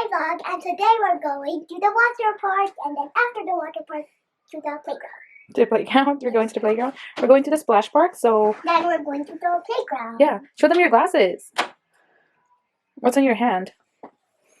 vlog, and today we're going to the water park, and then after the water park, to the playground. To the playground? You're going to the playground? We're going to the splash park, so... Then we're going to the playground. Yeah. Show them your glasses. What's on your hand?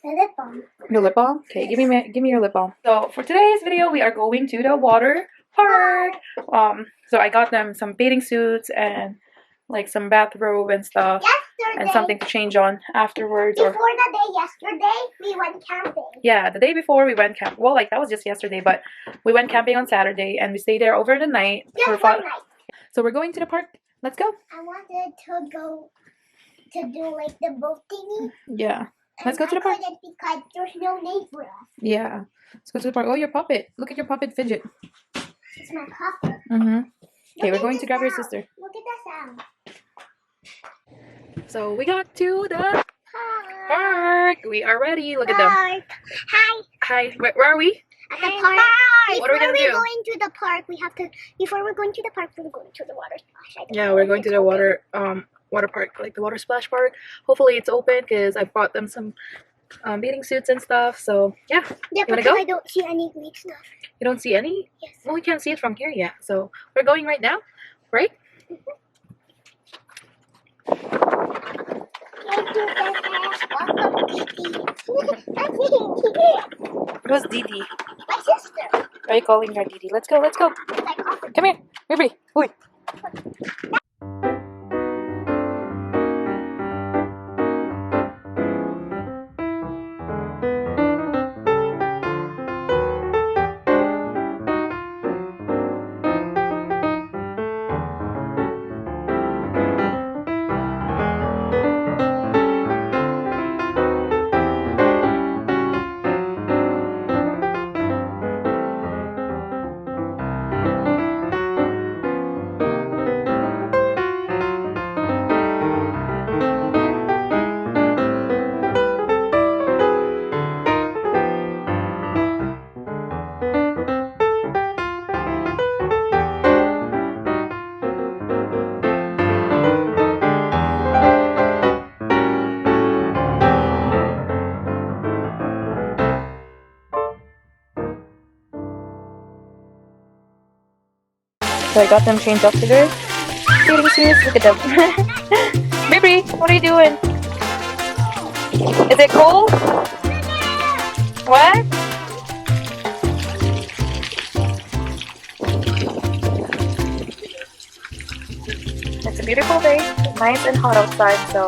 The lip balm. Your lip balm? Okay, give me your lip balm. So, for today's video, we are going to the water park. So I got them some bathing suits and like some bathrobe and stuff. Yesterday. And something to change on afterwards. Before the day yesterday, we went camping. Yeah, the day before we went camping. Well, like that was just yesterday, but we went camping on Saturday and we stayed there over the night. Just one night. So we're going to the park. Let's go. I wanted to go to do like the boat thingy. Yeah. Let's go to the park. I couldn't because there's no name for us. Yeah. Let's go to the park. Oh, your puppet. Look at your puppet fidget. It's my puppet. Mm-hmm. Okay, we're Look going at to the grab your sound. sister. Look at the sound. So we got to the Hi. park. We are ready. Look at them. Park. Hi. Hi. Where are we? At the park. What are we gonna do? Before we're going to the park, we have to. Before we're going to the park, we're going to the water splash. Yeah, we're going to the water park, like the water splash park. Hopefully it's open because I brought them some bathing suits and stuff. So yeah. Yeah, You wanna because go? I don't see any green stuff. You don't see any? Yes. Well, we can't see it from here yet. So we're going right now, right? It was Didi. My sister. Are you calling her Didi? Let's go. Let's go. Come here. Maybe. Wait. So I got them changed up to their bathing suits. Look at them. Baby, what are you doing? Is it cold? What? It's a beautiful day. Nice and hot outside, so...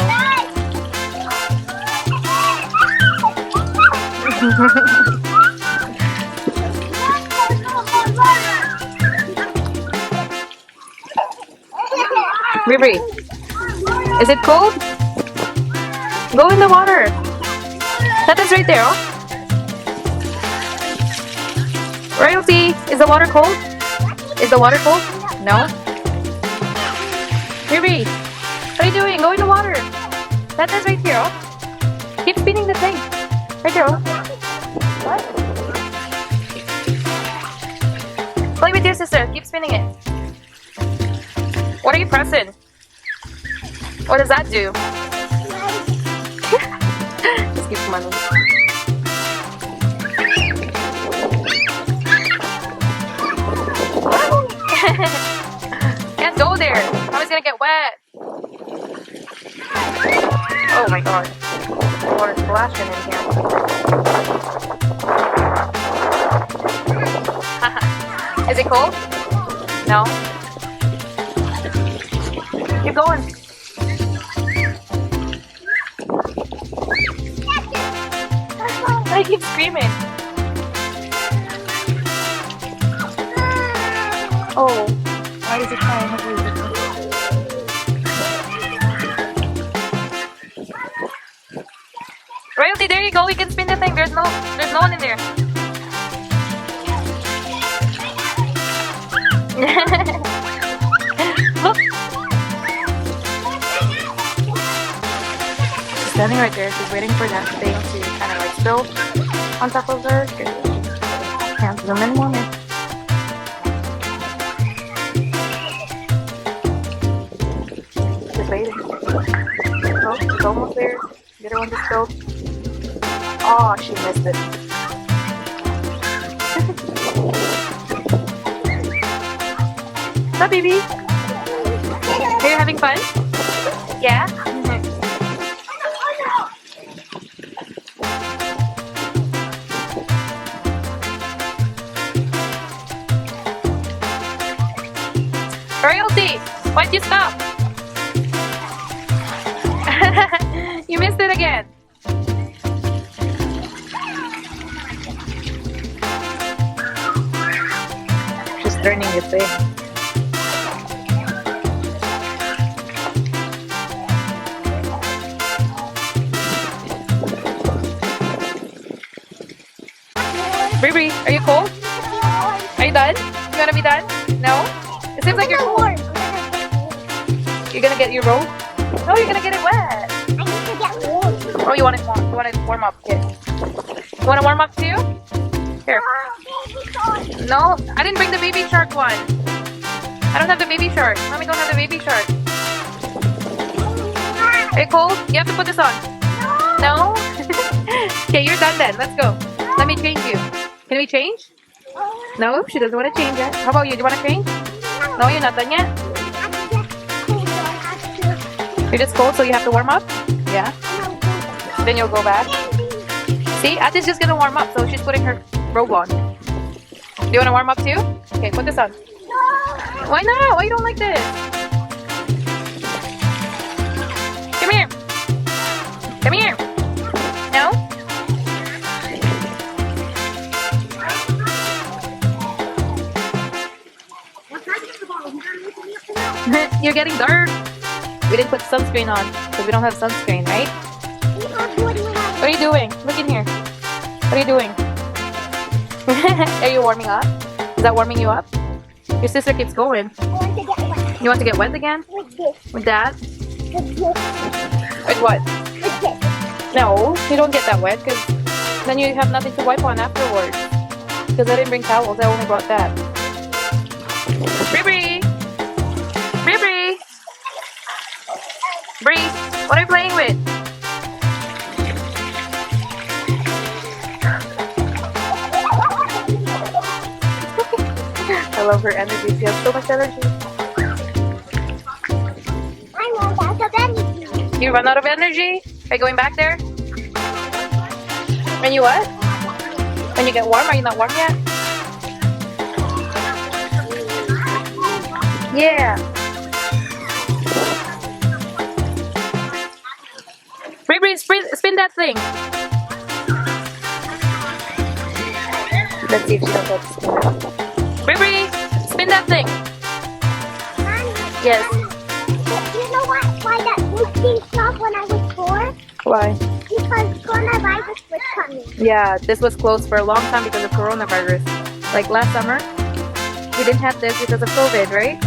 Riri, is it cold? Go in the water. That is right there, oh? Royalty, is the water cold? Is the water cold? No? Riri, what are you doing? Go in the water. That is right here, oh? Keep spinning the thing. Right there, oh? What? Play with your sister. Keep spinning it. What are you pressing? What does that do? Just keep money. Can't go there. Mommy's gonna get wet. Oh my god. The water's splashing in here. Is it cold? No? Keep going. I keep screaming. Oh, why is it trying to leave? Royalty, there you go. You can spin the thing. There's no one in there. Look. She's standing right there. She's waiting for that thing to kind of like spill on top of her. Can't zoom in more. Just waiting. Oh, she's almost there. The other one just spilled. Oh, she missed it. What's up, baby? Are you having fun? Yeah? Royalty! Why'd you stop? You missed it again. She's turning it thing. Bree, are you cold? Are you done? You wanna be done? No? It seems like you're cold. You're gonna get your robe? No, you're gonna get it wet. I need to get warm. Oh, you want it warm up? Okay. You wanna warm up too? Here. No, I didn't bring the baby shark one. I don't have the baby shark. Mommy don't have the baby shark. Are you cold? You have to put this on. No? Okay, you're done then. Let's go. Let me change you. Can we change? No, she doesn't want to change yet. How about you? Do you want to change? No, you're not done yet? You're just cold, so you have to warm up? Yeah. Then you'll go back. See, Ati's just gonna warm up, so she's putting her robe on. Do you want to warm up too? Okay, put this on. Why not? Why you don't like this? Come here. Come here. No? You're getting dark. We didn't put sunscreen on because we don't have sunscreen, right? What are you doing? Look in here. What are you doing? Are you warming up? Is that warming you up? Your sister keeps going. You want to get wet again? With that? With what? No, you don't get that wet because then you have nothing to wipe on afterwards. Because I didn't bring towels, I only brought that. Bree! Bree! Bree, what are you playing with? I love her energy. She has so much energy. I run out of energy. You run out of energy? Are you going back there? When you what? When you get warm? Are you not warm yet? Yeah. Bree, spin that thing. Let's see if she does that. Bree, spin that thing. Yes. You know why that wood thing stopped when I was 4? Why? Because coronavirus was coming. Yeah, this was closed for a long time because of coronavirus. Like last summer, we didn't have this because of COVID, right?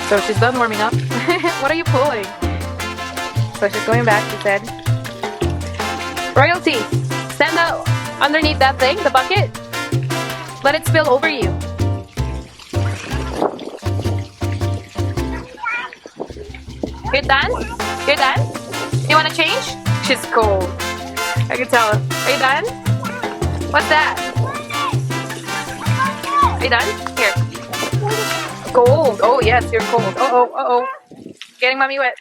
So she's done warming up. What are you pulling? So she's going back, she said. Royalty, stand out underneath that thing, the bucket. Let it spill over you. You're done? You're done? You want to change? She's cold. I can tell. Are you done? What's that? Are you done? Here. Cold. Oh, yes, you're cold. Uh-oh. Getting mommy wet.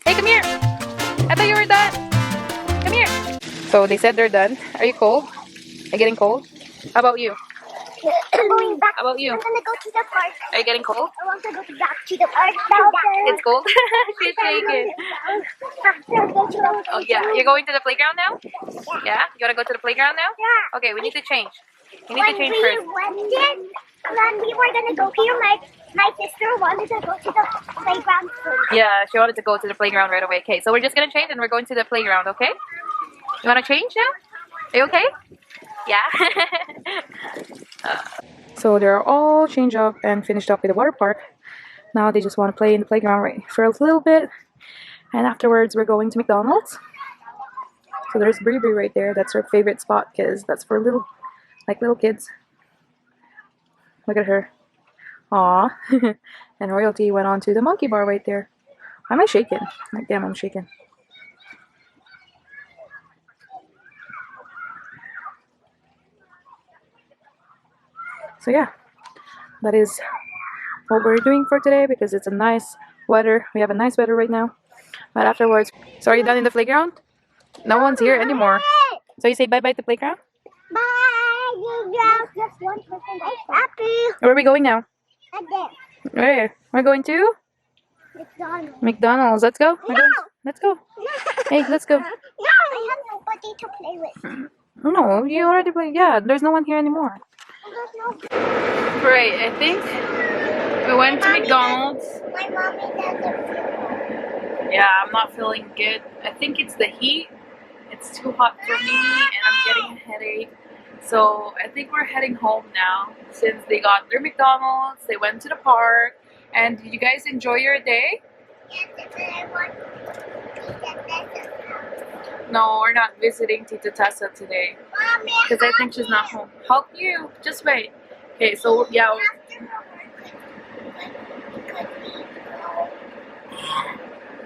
Hey, come here. I thought you were done. Come here. So they said they're done. Are you cold? Are you getting cold? How about you? I'm going back. How about you? I'm gonna go to the park. Are you getting cold? I want to go back to the park. It's cold? She's shaking. Oh, yeah. You're going to the playground now? Yeah? You want to go to the playground now? Yeah. Okay, we need to change. You need to change first. When we were gonna go here, my sister wanted to go to the playground first. Yeah, she wanted to go to the playground right away. Okay, so we're just going to change and we're going to the playground, okay? You want to change now? Are you okay? Yeah? So they're all changed up and finished up with the water park. Now they just want to play in the playground right for a little bit. And afterwards we're going to McDonald's. So there's Bree right there. That's her favorite spot because that's for little kids. Look at her. Aw. And Royalty went on to the monkey bar right there. Why am I shaking? Like, damn, I'm shaking. So yeah, that is what we're doing for today because it's a nice weather. We have a nice weather right now. But afterwards, so are you done in the playground? No one's here anymore. So you say bye-bye to the playground? Bye. Just one person. Happy. Where are we going now? And there. Where? We're going to McDonald's. McDonald's. Let's go. We're going. Let's go. Hey, let's go. No, I have nobody to play with. No, you already played. Yeah, there's no one here anymore. There's no. Right, I think we went to McDonald's. My mommy doesn't. Yeah, I'm not feeling good. I think it's the heat. It's too hot for me and I'm getting a headache. So I think we're heading home now since they got their McDonald's, they went to the park. And did you guys enjoy your day? Yes, but I want to Tessa. No, we're not visiting Tita Tessa today Mommy, because I think she's not home. Help you? Just wait. Okay, so yeah.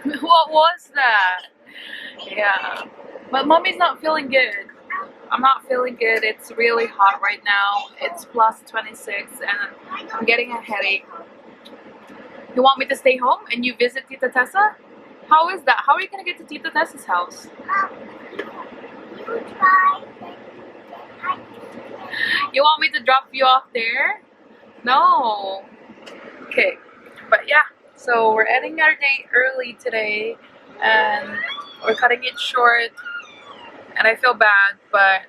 What was that? Yeah. But mommy's not feeling good. I'm not feeling good. It's really hot right now. It's plus 26 and I'm getting a headache. You want me to stay home and you visit Tita Tessa? How is that? How are you going to get to Tita Tessa's house? You try. You want me to drop you off there? No. Okay. But yeah. So we're ending our day early today and we're cutting it short. And I feel bad, but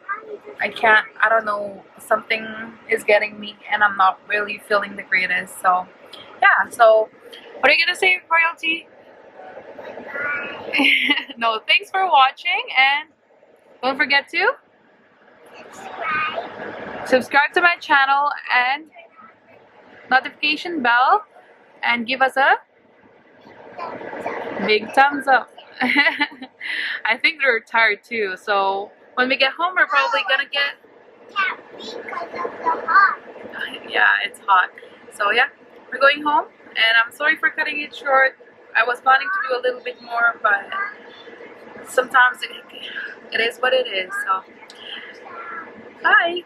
I can't, I don't know, something is getting me and I'm not really feeling the greatest. So yeah, so what are you gonna say, Royalty? No, thanks for watching and don't forget to subscribe to my channel and notification bell and give us a big thumbs up. I think they're tired too, so when we get home we're probably gonna get Because of the hot. yeah, it's hot. So yeah, we're going home and I'm sorry for cutting it short. I was planning to do a little bit more, but sometimes it is what it is. So bye.